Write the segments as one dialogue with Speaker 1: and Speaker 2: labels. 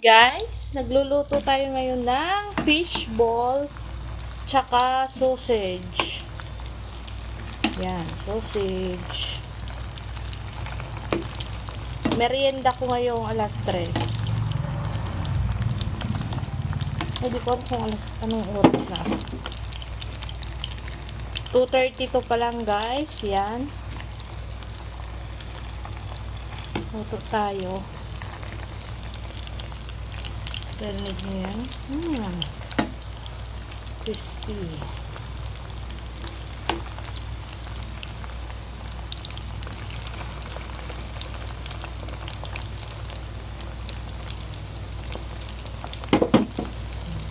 Speaker 1: Guys, nagluluto tayo ngayon ng fishball tsaka sausage. Yan, sausage. Merienda ko ngayong alas 3. Hindi ko alam kung anong oras na. 2:32 pa lang guys. Yan. Luto tayo. Rinig nyo yan. Crispy.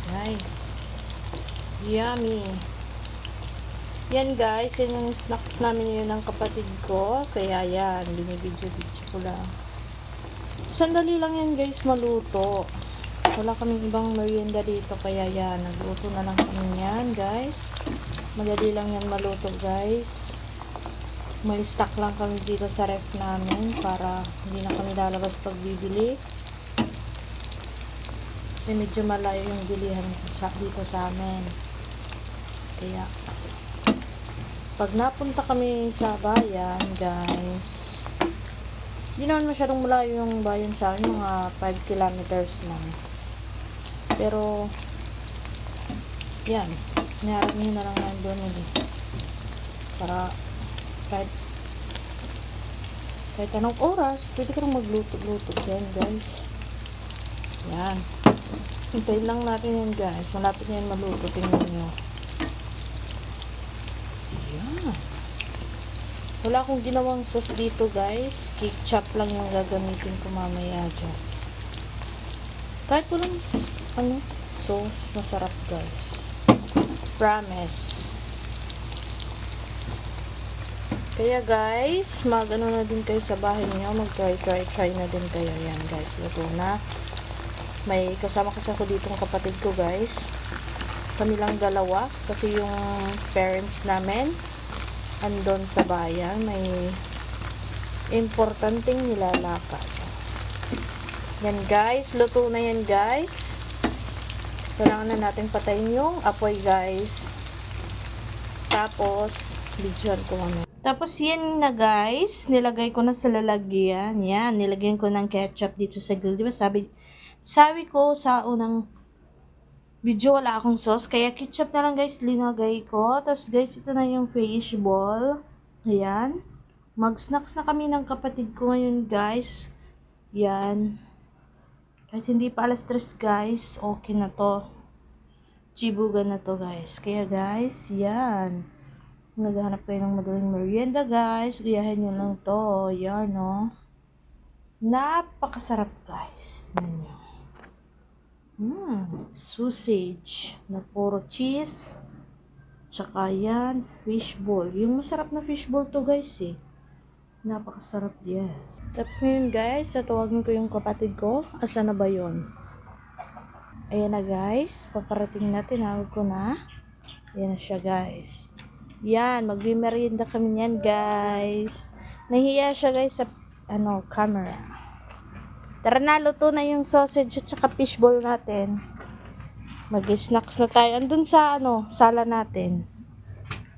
Speaker 1: Guys. Yummy. Yan guys. Yan yung snacks namin yun ng kapatid ko. Kaya yan. Binibidyo-bidyo ko lang. Sandali lang yan guys maluto. Wala kaming ibang merienda dito, kaya yan, nagluto na lang kami yan, guys. Madali lang yan maluto, guys. May stock lang kami dito sa ref namin para hindi na kami lalabas pag bibili. Kasi medyo malayo yung bilihan dito sa amin. Kaya, pag napunta kami sa bayan, guys, hindi naman masyadong malayo yung bayan sa amin, mga 5 kilometers lang. Pero, yan. Niyaramihin na lang namin doon ulit. Para, kahit anong oras, pwede ka rin magluto-luto dyan, guys. Yan. Hintayin lang natin yan, guys. Malapit na yan maluto. Tingnan nyo. Yan. Wala akong ginawang sauce dito, guys. Ketchup lang yung gagamitin ko mamaya dyan. Kahit walang sauce, masarap guys. Promise. Kaya guys, mag-ano na din kayo sa bahay niyo, mag-try na din kayo. Yan guys, luto na. May kasama kasi ako dito ng kapatid ko guys. Kami lang dalawa, kasi yung parents namin andon sa bayan, may importanteng nilalakad. Yan guys, luto na yan guys. Kailangan na natin patayin yung apoy guys. Tapos, bidyoan ko ano. Tapos yan na guys, nilagay ko na sa lalagyan. Yan, nilagyan ko ng ketchup dito sa grill. Diba sabi ko sa unang video wala akong sauce, kaya ketchup na lang guys linagay ko. Tapos guys, ito na yung fish ball. Ayan. Mag-snacks na kami ng kapatid ko ngayon guys. Yan. Kahit hindi pa alas 3 guys, okay na to. Chibugan na to guys. Kaya guys, yan. Naghahanap kayo ng madaling merienda guys. Gayahin nyo lang to. Yan no. Napakasarap guys. Tingnan nyo. Sausage. Na puro cheese. Tsaka yan, fishball. Yung masarap na fishball to guys eh. Napakasarap, yes. Tapos ngayon guys, tatawagin ko yung kapatid ko. Asa na ba yun? Ayan na guys. Paparating na, tinawag ko na. Ayan na siya guys. Yan, magbi-merienda kami yan guys. Nahiya siya guys sa camera. Tara na, luto na yung sausage at saka fishball natin. Mag-snacks na tayo. Andun sa sala natin.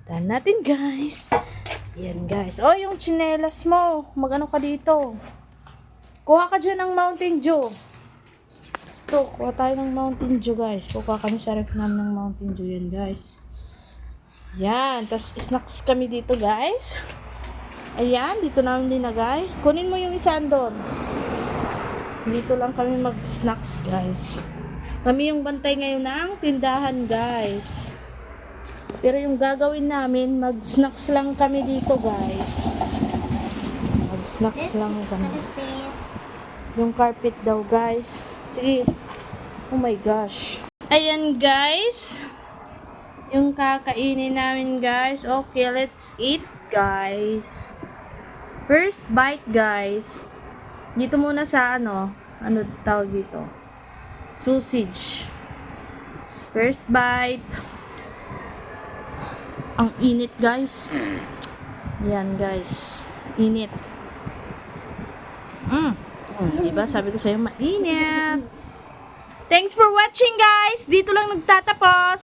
Speaker 1: Tara natin guys. Yan guys. Oh, yung tsinelas mo. Magano ka dito. Kuha ka dyan ng Mountain Dew. Ito, kuha tayo ng Mountain Dew guys. Kuha kami sa ref namin ng Mountain Dew yan guys. Yan. Tapos snacks kami dito guys. Ayan, dito namin linagay. Kunin mo yung isa doon. Dito lang kami mag-snacks guys. Kami yung bantay ngayon ng tindahan guys. Pero yung gagawin namin, mag-snacks lang kami dito, guys. Mag-snacks lang kami. Yung carpet daw, guys. Sige. Oh my gosh. Ayan, guys. Yung kakainin namin, guys. Okay, let's eat, guys. First bite, guys. Dito muna sa ano tawag dito? Sausage. First bite. Ang init guys. Yan guys. Init. Diba? Sabi ko sa'yo mainit. Thanks for watching guys! Dito lang nagtatapos!